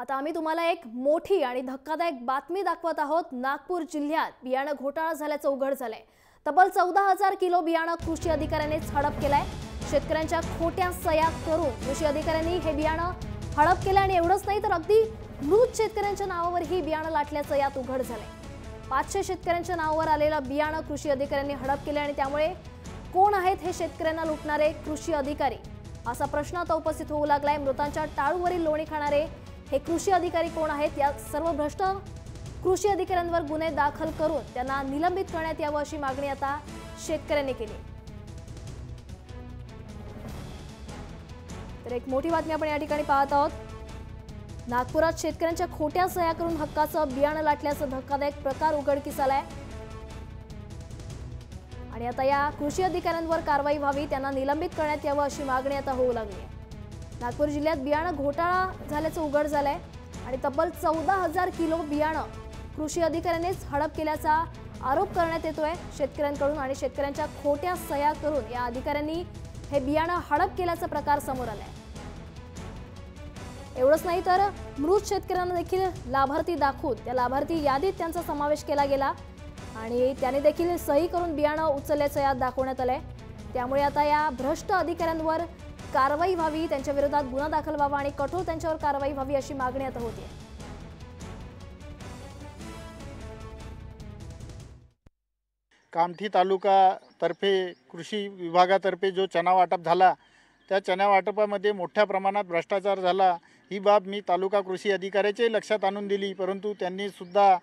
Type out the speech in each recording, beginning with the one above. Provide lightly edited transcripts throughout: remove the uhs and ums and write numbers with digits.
आता आम्ही तुम्हाला एक मोठी आणि धक्कादायक बातमी दाखवत आहोत। नागपूर जिल्ह्यात बियाणं घोटाळा झाल्याचं उघड झालंय। तब्बल 14,000 किलो बियाणं कृषी अधिकाऱ्यांनीच हडप केलंय। शेतकऱ्यांच्या खोट्या सह्या करून कृषी अधिकाऱ्यांनी हे बियाणं हडप केलं आणि एवढंच नाही तर अगदी मृत शेतकऱ्यांच्या नावावर ही बियाणं लाटल्याचं यात उघड झालंय। 500 शेतकऱ्यांच्या नावावर आलेलं बियाणं कृषी अधिकाऱ्यांनी हडप केलं आणि त्यामुळे कोण आहेत हे शेतकऱ्यांना लुटणारे कृषी अधिकारी असा प्रश्न आता उपस्थित होऊ लागलाय। मृतांच्या टाळूवरील लोणी खाणारे हे कृषी अधिकारी कोण आहेत? या सर्व भ्रष्ट कृषी अधिकाऱ्यांवर गुन्हे दाखल करून त्यांना निलंबित करण्यात यावं अशी मागणी आता शेतकऱ्यांनी केली। तर एक मोठी बातमी आपण या ठिकाणी पाहत आहोत। नागपुरात शेतकऱ्यांच्या खोट्या सह्या करून हक्काचं बियाणं लाटल्याचा धक्कादायक प्रकार उघडकीस आलाय आणि आता या कृषी अधिकाऱ्यांवर कारवाई व्हावी, त्यांना निलंबित करण्यात यावं अशी मागणी आता होऊ लागली आहे। नागपूर जिल्ह्यात बियाणं घोटाळा झाल्याचं उघड झालंय आणि तब्बल 14,000 किलो बियाणं कृषी अधिकाऱ्यांनीच हडप केल्याचा आरोप करण्यात येतोय शेतकऱ्यांकडून आणि शेतकऱ्यांच्या खोट्या सह्या करून या अधिकाऱ्यांनी हे बियाणं हडप केल्याचा प्रकार समोर आलाय। एवढंच नाही तर मृत शेतकऱ्यांना देखील लाभार्थी दाखवून त्या लाभार्थी यादीत त्यांचा समावेश केला गेला आणि त्याने देखील सही करून बियाणं उचलल्याचं यात दाखवण्यात आलंय। त्यामुळे आता या भ्रष्ट अधिकाऱ्यांवर कारवाई व्हावी, त्यांच्या विरोधात गुन्हा दाखल व्हावा आणि कठोर त्यांच्यावर कारवाई व्हावी अशी मागणी आता होते। कामठी तालुका तर्फे कृषी विभागातर्फे जो चना वाटप झाला त्या चना वाटपामध्ये मोठ्या प्रमाणात भ्रष्टाचार झाला। ही बाब मी तालुका कृषी अधिकाऱ्याच्या लक्षात आणून दिली, परंतु त्यांनी सुद्धा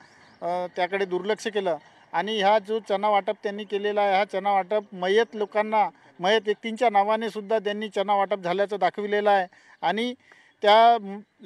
त्याकडे दुर्लक्ष केलं आणि हा जो चना वाटप त्यांनी केलेला आहे हा चना वाटप मयत लोकांना मयत व्यक्तींच्या नावाने सुद्धा त्यांनी चना वाटप झाल्याचं दाखविलेलं आहे आणि त्या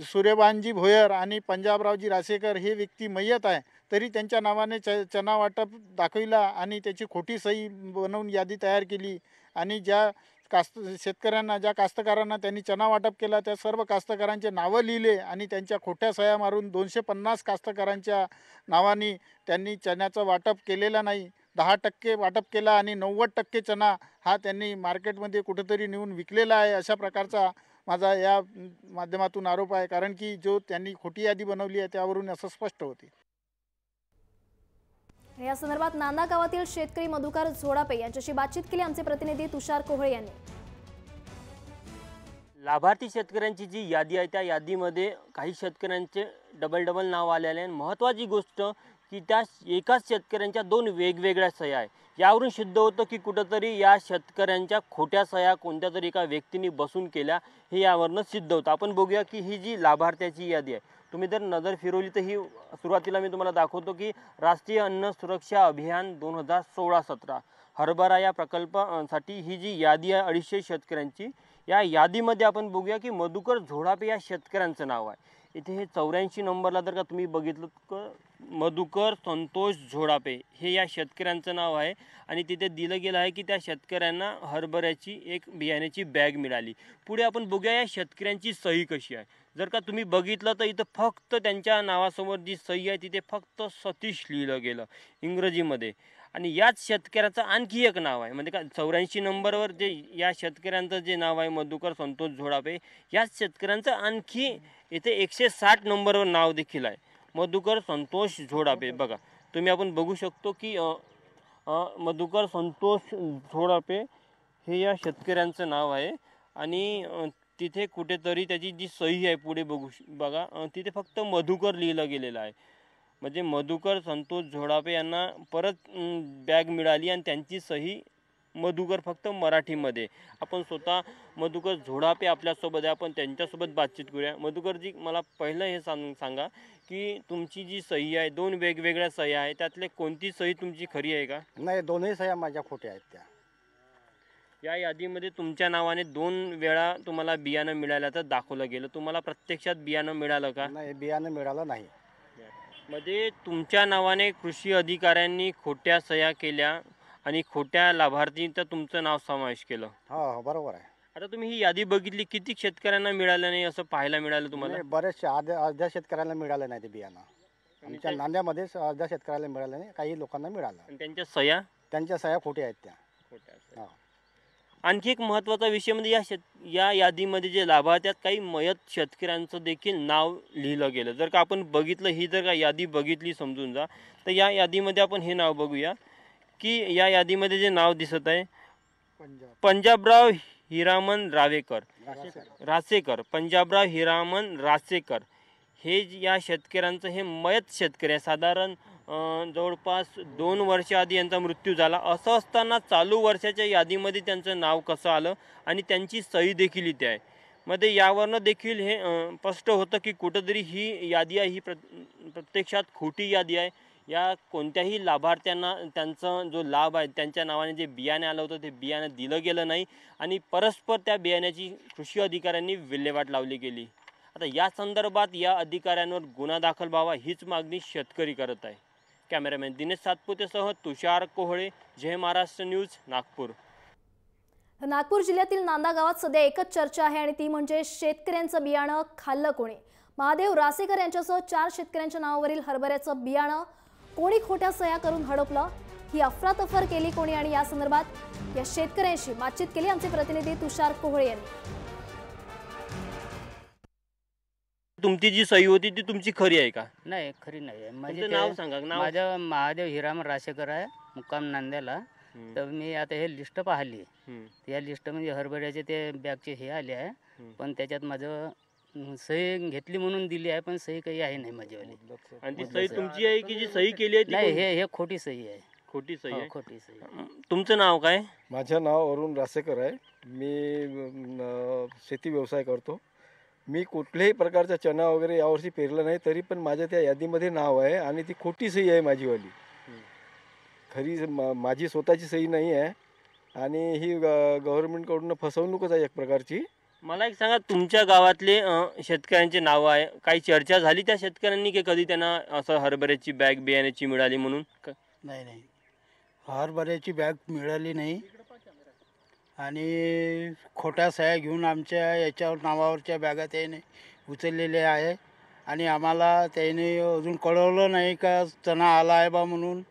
सूर्यभानजी भोयर आणि पंजाबरावजी रासेकर हे व्यक्ती मयत आहे तरी त्यांच्या नावाने चना वाटप दाखविला आणि त्याची खोटी सही बनवून यादी तयार केली आणि ज्या शेतकऱ्यांना ज्या कास्तकारांना त्यांनी चना वाटप केला त्या सर्व कास्तकारांचे नावं लिहिले आणि त्यांच्या खोट्या सह्या मारून 250 कास्तकारांच्या नावाने त्यांनी चण्याचं वाटप केलेलं नाही। 10% वाटप केला आणि 90% चना हा त्यांनी मार्केटमध्ये कुठेतरी नेऊन विकलेला आहे अशा प्रकारचा माझा या माध्यमातून आरोप आहे, कारण की जो त्यांनी खोटी यादी बनवली आहे त्यावरून असं स्पष्ट होते। या संदर्भात नांदा गावातील शेतकरी मधुकर झोडापे यांच्याशी बातचीत केली आमचे प्रतिनिधी तुषार कोहळे यांनी। लाभार्थी शेतकऱ्यांची जी यादी आहे त्या यादीमध्ये काही शेतकऱ्यांचे डबल नाव आलेले आहे। महत्त्वाची गोष्ट की त्या एकाच शेतकऱ्यांच्या दोन वेगवेगळ्या सह्या आहे। यावरून सिद्ध होतं की कुठंतरी या शेतकऱ्यांच्या खोट्या सह्या कोणत्या तरी एका व्यक्तीने बसून केल्या हे यावरनं सिद्ध होतं। आपण बघूया की ही जी लाभार्थ्याची यादी आहे तुम्ही जर नजर फिरवली तर ही सुरुवातीला मी तुम्हाला दाखवतो की राष्ट्रीय अन्न सुरक्षा अभियान 2016-17 हरभरा या प्रकल्पासाठी ही जी यादी आहे 250 शेतकऱ्यांची। या यादीमध्ये आपण बघूया की मधुकर झोडापे या शेतकऱ्यांचं नाव आहे। इथे हे 84 नंबरला जर का तुम्ही बघितलं तर मधुकर संतोष झोडापे हे या शेतकऱ्यांचं नाव आहे आणि तिथे दिलं गेलं आहे की त्या शेतकऱ्यांना हरभऱ्याची एक बियाण्याची बॅग मिळाली। पुढे आपण बघूया या शेतकऱ्यांची सही कशी आहे। जर का तुम्ही बघितलं तर इथं फक्त त्यांच्या नावासमोर जी सही आहे तिथे फक्त सतीश लिहिलं गेलं इंग्रजीमध्ये आणि याच शेतकऱ्याचं आणखी एक नाव आहे म्हणजे का 84 नंबरवर जे या शेतकऱ्यांचं जे नाव आहे मधुकर संतोष झोडापे याच शेतकऱ्यांचं आणखी इथे 160 नंबरवर नाव देखील आहे मधुकर संतोष झोडापे। बघा तुम्ही आपण बघू शकतो की मधुकर संतोष झोडापे हे या शेतकऱ्यांचं नाव आहे आणि तिथे कुठेतरी त्याची जी सही आहे पुढे बघा तिथे फक्त मधुकर लिहिलं गेलेलं आहे म्हणजे मधुकर संतोष झोडापे यांना परत बॅग मिळाली आणि त्यांची सही मधुकर फक्त मराठीमध्ये। आपण स्वतः मधुकर झोडापे आपल्यासोबत आहे, आपण त्यांच्यासोबत बातचीत करूया। मधुकरजी मला पहिलं हे सांगा की तुमची जी सही आहे दोन वेगवेगळ्या सह्या आहेत त्यातले कोणती सही तुमची खरी आहे का? नाही, दोन्ही सह्या माझ्या खोट्या आहेत त्या। या यादीमध्ये तुमच्या नावाने 2 वेळा तुम्हाला बियाणं मिळाल्याचं दाखवलं गेलं, तुम्हाला प्रत्यक्षात बियाणं मिळालं का? नाही, बियाणं मिळालं नाही। म्हणजे तुमच्या नावाने कृषी अधिकाऱ्यांनी खोट्या सह्या केल्या आणि खोट्या लाभार्थींचं तुमचं नाव समावेश केलं। हो बरोबर आहे। आता तुम्ही ही यादी बघितली, किती शेतकऱ्यांना मिळालं नाही असं पाहायला मिळालं तुम्हाला? बरेचशा अर्ध्या शेतकऱ्यांना मिळालं नाही ते बियाणं। आमच्या नांद्यामध्ये अर्ध्या शेतकऱ्याला मिळालं नाही, काही लोकांना मिळालं। आणि त्यांच्या सह्या खोट्या आहेत त्या। खोट्या आणखी एक महत्त्वाचा विषय म्हणजे या यादीमध्ये जे लाभार्थी आहेत काही मयत शेतकऱ्यांचं देखील नाव लिहिलं गेलं. जर का आपण बघितलं ही जर का यादी बघितली समजून जा तर या यादीमध्ये आपण हे नाव बघूया की या यादीमध्ये जे नाव दिसत आहे पंजाबराव हिरामन रासेकर पंजाबराव हिरामन रासेकर हे या शेतकऱ्यांचं हे मयत शेतकरी आहे. साधारण जवळपास 2 वर्ष आधी यांचा मृत्यू झाला. असं असताना चालू वर्षाच्या यादीमध्ये त्यांचं नाव कसं आलं आणि त्यांची सही देखील इथे आहे. मध्ये यावरनं देखील हे स्पष्ट होतं की कुठंतरी ही यादी आहे ही प्रत्यक्षात खोटी यादी आहे. या कोणत्याही लाभार्थ्यांना त्यांचा जो लाभ आहे त्यांच्या नावाने जे बियाणे आलं होतं ते बियाणे दिलं गेलं नाही आणि परस्पर त्या बियाण्याची कृषी अधिकाऱ्यांनी विल्हेवाट लावली गेली. आता या संदर्भात या अधिकाऱ्यांवर गुन्हा दाखल व्हावा हीच मागणी शेतकरी करत आहे. कॅमेरामॅन दिनेश सातपुतेसह तुषार कोहळे, जय महाराष्ट्र न्यूज, नागपूर. नागपूर जिल्ह्यातील नांदा गावात सध्या एकच चर्चा आहे आणि ती म्हणजे शेतकऱ्यांचं बियाणं खाल्लं कोणी. महादेव रासेकर यांच्यासह 4 शेतकऱ्यांच्या नावावरील हरभऱ्याचं बियाणं कोणी खोट्या सह्या करून हडपलं, ही अफरातफर केली कोणी आणि या संदर्भात या शेतकऱ्यांशी बातचीत केली आमचे प्रतिनिधी तुषार कोहळे यांनी. तुमची जी सही होती ती तुमची खरी आहे का? नाही, खरी नाही आहे. तुमचं नाव सांगा. माझं महादेव हिरामन रासेकर आहे, मुक्काम नांद्याला. तर मी आता हे लिस्ट पाहिली. या लिस्ट म्हणजे हरभऱ्याचे ते बॅगचे हे आले आहे, पण त्याच्यात माझं सही घेतली म्हणून दिली आहे, पण सही काही आहे नाही माझीवाली. आणि ती सही तुमची आहे की जी सही केली आहे ती? नाही, हे खोटी सही आहे. खोटी सही आहे. खोटी सही. तुमचं नाव काय? माझं नाव अरुण रासेकर आहे. मी शेती व्यवसाय करतो. मी कुठल्याही प्रकारचा चणा वगैरे यावर्षी पेरलं नाही, तरी पण माझ्या त्या यादीमध्ये नाव आहे आणि ती खोटी सही आहे माझीवाली. खरी माझी स्वतःची सही नाही आहे आणि ही गव्हर्नमेंटकडून फसवणूकच आहे एक प्रकारची. मला एक सांगा, तुमच्या गावातले शेतकऱ्यांचे नाव आहे, काही चर्चा झाली त्या शेतकऱ्यांनी की कधी त्यांना असं हरभऱ्याची बॅग बियाण्याची मिळाली म्हणून? नाही, हरभऱ्याची बॅग मिळाली नाही आणि खोट्या सह्या घेऊन आमच्या याच्यावर नावावरच्या बॅगा त्याने उचललेल्या आहे आणि आम्हाला त्याने अजून कळवलं नाही का चणा आला आहे बा म्हणून,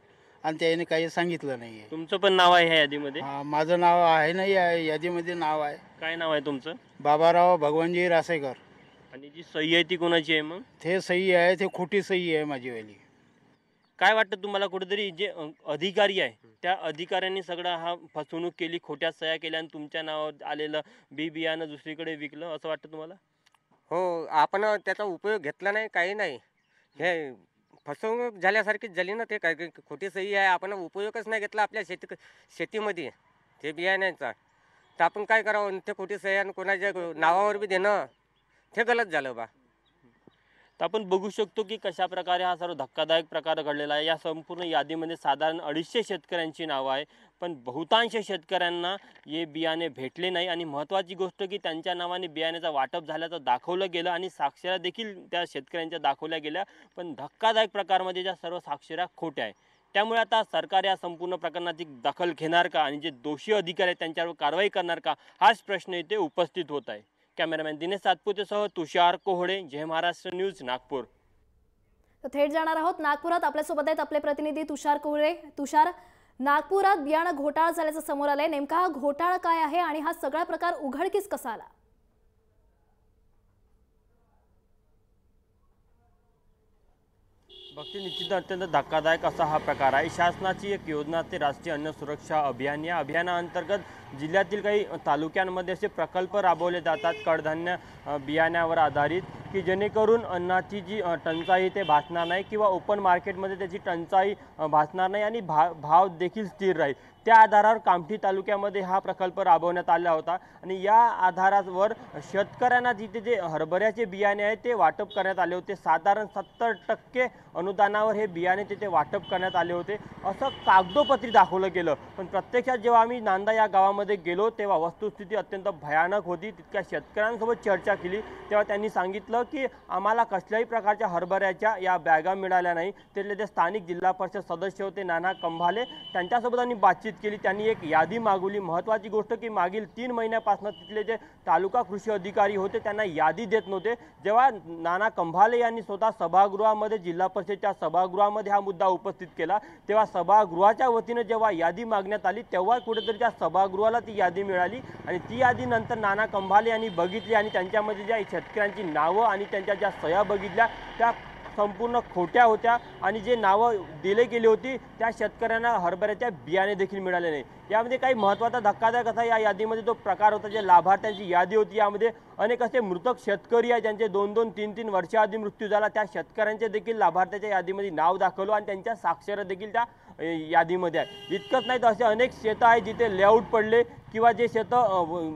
आणि त्याने काही सांगितलं नाही आहे. तुमचं पण नाव आहे ह्या यादीमध्ये? माझं नाव आहे नाही, यादीमध्ये नाव आहे. काय नाव आहे तुमचं? बाबाराव भगवानजी रासेकर. आणि जी सही आहे ती कोणाची आहे मग? ते सही आहे, ते खोटी सही आहे माझीवाली. काय वाटतं तुम्हाला, कुठेतरी जे अधिकारी आहे त्या अधिकाऱ्यांनी सगळं हा फसवणूक केली, खोट्या सह्या केल्या आणि तुमच्या नावावर आलेलं बियाणं दुसरीकडे विकलं असं वाटतं तुम्हाला? हो, आपण त्याचा उपयोग घेतला नाही, काही नाही. हे फसवणूक झाल्यासारखीच झाली ना. ते काय खोटी सही आहे, आपण उपयोगच नाही घेतला आपल्या शेतीमध्ये ते बियाण्याचा. तर आपण काय करावं, ते खोटी सही आणि कोणाच्या नावावर बी देणं ते गलत झालं बा. तर आपण बघू शकतो की कशा प्रकारे हा सर्व धक्कादायक प्रकार घडलेला आहे. या संपूर्ण यादीमध्ये साधारण 250 शेतकऱ्यांची नावं आहे, पण बहुतांश शेतकऱ्यांना हे बियाणे भेटले नाही. आणि महत्त्वाची गोष्ट की त्यांच्या नावाने बियाण्याचं वाटप झाल्याचं दाखवलं गेलं आणि साक्षऱ्या देखील त्या शेतकऱ्यांच्या दाखवल्या गेल्या, पण धक्कादायक प्रकारमध्ये ज्या सर्व साक्षऱ्या खोट्या आहे. त्यामुळे आता सरकार या संपूर्ण प्रकरणाची दखल घेणार का आणि जे दोषी अधिकारी आहेत त्यांच्यावर कारवाई करणार का, हाच प्रश्न इथे उपस्थित होत आहे. कॅमेरामॅन दिनेश सातपुतेसह तुषार कोहळे, जय महाराष्ट्र न्यूज, नागपूर. थेट जाणार आहोत नागपुरात. आपल्यासोबत आहेत आपले प्रतिनिधी तुषार कोहळे. तुषार, नागपुरात बियाणं घोटाळा झाल्याचं समोर आलंय, नेमका हा घोटाळा काय आहे आणि हा सगळा प्रकार उघडकीस कसा आला? भक्ती, निश्चित अत्यंत धक्कादायक असा हा प्रकार आहे. शासनाची एक योजना ते राष्ट्रीय अन्न सुरक्षा अभियान. या अभियानाअंतर्गत जिल्ह्यातील काही तालुक्यांमध्ये असे प्रकल्प राबवले जातात कडधान्य बियाण्यावर आधारित, की जेणेकरून अन्नाची जी टंचाई ते भासणार नाही किंवा ओपन मार्केटमध्ये त्याची टंचाई भासणार नाही आणि भाव देखील स्थिर राहील. त्या आधारावर कामठी तालुक्यामध्ये हा प्रकल्प राबवण्यात आला होता आणि या आधारावर शेतकऱ्यांना जिथे जे हरभऱ्याचे बियाणे आहे ते वाटप करण्यात आले होते. साधारण 70% अनुदानावर हे बियाणे तिथे वाटप करण्यात आले होते असं कागदोपत्री दाखवलं गेलं. पण प्रत्यक्षात जेव्हा आम्ही नांदा या गावामध्ये गेलो तेव्हा वस्तुस्थिती अत्यंत भयानक होती. तितक्या शेतकऱ्यांसोबत चर्चा केली तेव्हा त्यांनी सांगितलं की आम्हाला कसल्याही प्रकारच्या हरभऱ्याच्या या बॅगा मिळाल्या नाही. तिथले जे स्थानिक जिल्हा परिषद सदस्य होते नाना कंभाले, त्यांच्यासोबत आम्ही बातचीत उपस्थित केली, त्यांनी एक यादी मागवली। महत्त्वाची गोष्ट की मागील 3 महिन्यापासून तिथले जे तालुका कृषी अधिकारी होते त्यांना यादी देत नव्हते। जेव्हा नाना कंभाले यांनी स्वतः सभागृहामध्ये, जिल्हा परिषदेच्या सभागृहामध्ये हा मुद्दा उपस्थित केला, तेव्हा सभागृहाच्या वतीने जेव्हा यादी मागण्यात आली तेव्हा कुठेतरी त्या सभागृहाला ती यादी मिळाली आणि ती यादी नंतर नाना कंभाले यांनी बघितली आणि त्यांच्यामध्ये ज्या शेतकऱ्यांची नावं आणि त्यांच्या ज्या सह्या बघितल्या त्या संपूर्ण खोट्या होत्या आणि जे नावं दिले गेली होती त्या शेतकऱ्यांना हरभऱ्याच्या बियाणे देखील मिळाले नाही। यामध्ये काही महत्त्वाचा धक्कादायक असा या यादीमध्ये तो प्रकार होता, जे लाभार्थ्यांची यादी होती यामध्ये अनेक असे मृतक शेतकरी आहे ज्यांचे 2-2, 3-3 वर्षाआधी मृत्यू झाला, त्या शेतकऱ्यांचे देखील लाभार्थ्याच्या यादीमध्ये नाव दाखवलं आणि त्यांच्या साक्षर देखील त्या यादीमध्ये आहे। इतकंच नाही तर असे अनेक शेतं आहेत जिथे लेआउट पडले किंवा जे शेतं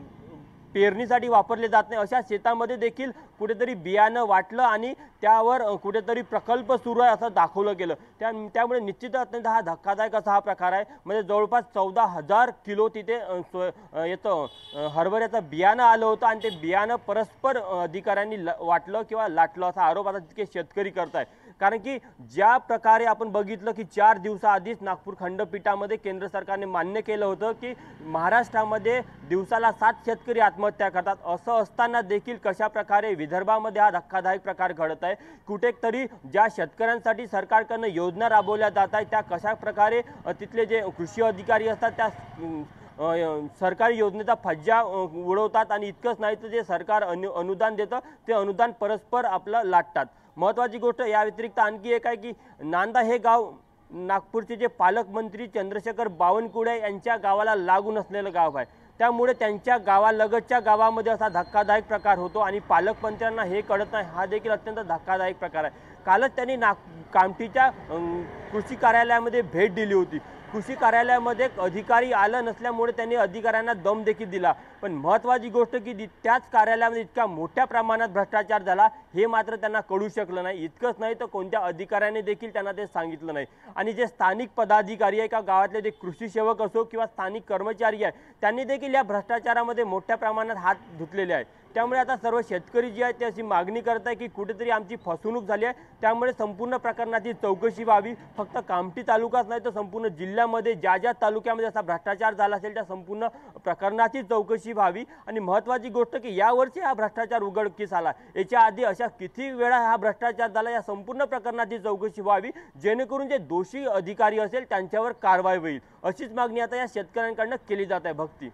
पेरणीसाठी वापरले जात नाही अशा शेतामध्ये देखील कुठेतरी बियाणं वाटलं आणि त्यावर कुठेतरी प्रकल्प सुरू आहे असं दाखवलं गेलं। त्यामुळे निश्चितच अत्यंत हा धक्कादायक असा हा प्रकार आहे। म्हणजे जवळपास 14,000 किलो तिथे येतं हरभऱ्याचं बियाणं आलं होतं आणि ते बियाणं परस्पर अधिकाऱ्यांनी वाटलं किंवा लाटलं असा आरोप आता तितके शेतकरी करत आहे। कारण की ज्या प्रकारे आपण बघितलं की 4 दिवसाआधीच नागपूर खंडपीठामध्ये केंद्र सरकारने मान्य केलं होतं की महाराष्ट्रामध्ये दिवसाला 7 शेतकरी आत्महत्या करतात, असं असताना देखील कशा प्रकारे विदर्भामध्ये हा धक्कादायक प्रकार घडत आहे। कुठेतरी ज्या शेतकऱ्यांसाठी सरकारकडून योजना राबवल्या जात आहेत त्या कशा प्रकारे तिथले जे कृषी अधिकारी असतात त्या सरकारी योजनेचा फज्जा उडवतात आणि इतकंच नाही तर जे सरकार अनुदान देतं ते अनुदान परस्पर आपलं लाटतात। महत्त्वाची गोष्ट या व्यतिरिक्त आणखी एक आहे की नांदा हे गाव नागपूरचे जे पालकमंत्री चंद्रशेखर बावनकुळे यांच्या गावाला लागून असलेलं गाव आहे, त्यामुळे त्यांच्या गावालगतच्या गावामध्ये असा धक्कादायक प्रकार होतो आणि पालकमंत्र्यांना हे कळत नाही, हा देखील अत्यंत धक्कादायक प्रकार आहे। कालच त्यांनी कामठीच्या कृषी कार्यालयामध्ये भेट दिली होती। कृषी कार्यालयामध्ये अधिकारी आला नसल्यामुळे त्यांनी अधिकाऱ्यांना दम देखील दिला, पण महत्त्वाची गोष्ट की त्याच कार्यालयामध्ये इतका मोठ्या प्रमाणात भ्रष्टाचार झाला हे मात्र त्यांना कळू शकलं नाही। इतकंच नाही तर कोणत्या अधिकाऱ्याने देखील त्यांना ते सांगितलं नाही आणि जे स्थानिक पदाधिकारी आहे का गावातले जे कृषी सेवक असो किंवा स्थानिक कर्मचारी आहे त्यांनी देखील या भ्रष्टाचारामध्ये मोठ्या प्रमाणात हात धुतलेले आहेत। त्यामुळे आता सर्व शेतकरी जे आहेत ते अशी मागणी करत आहे की कुठेतरी आमची फसवणूक झाली आहे, त्यामुळे संपूर्ण प्रकरणाची चौकशी व्हावी। फक्त कामठी तालुकाच नाही तर संपूर्ण जिल्ह्यामध्ये ज्या ज्या तालुक्यामध्ये असा भ्रष्टाचार झाला असेल त्या संपूर्ण प्रकरणाची चौकशी व्हावी आणि महत्त्वाची गोष्ट की यावर्षी हा भ्रष्टाचार उघडकीस आला, याच्या आधी अशा किती वेळा हा भ्रष्टाचार झाला या संपूर्ण प्रकरणाची चौकशी व्हावी, जेणेकरून जे दोषी अधिकारी असेल त्यांच्यावर कारवाई होईल, अशीच मागणी आता या शेतकऱ्यांकडून केली जात आहे। भक्ती।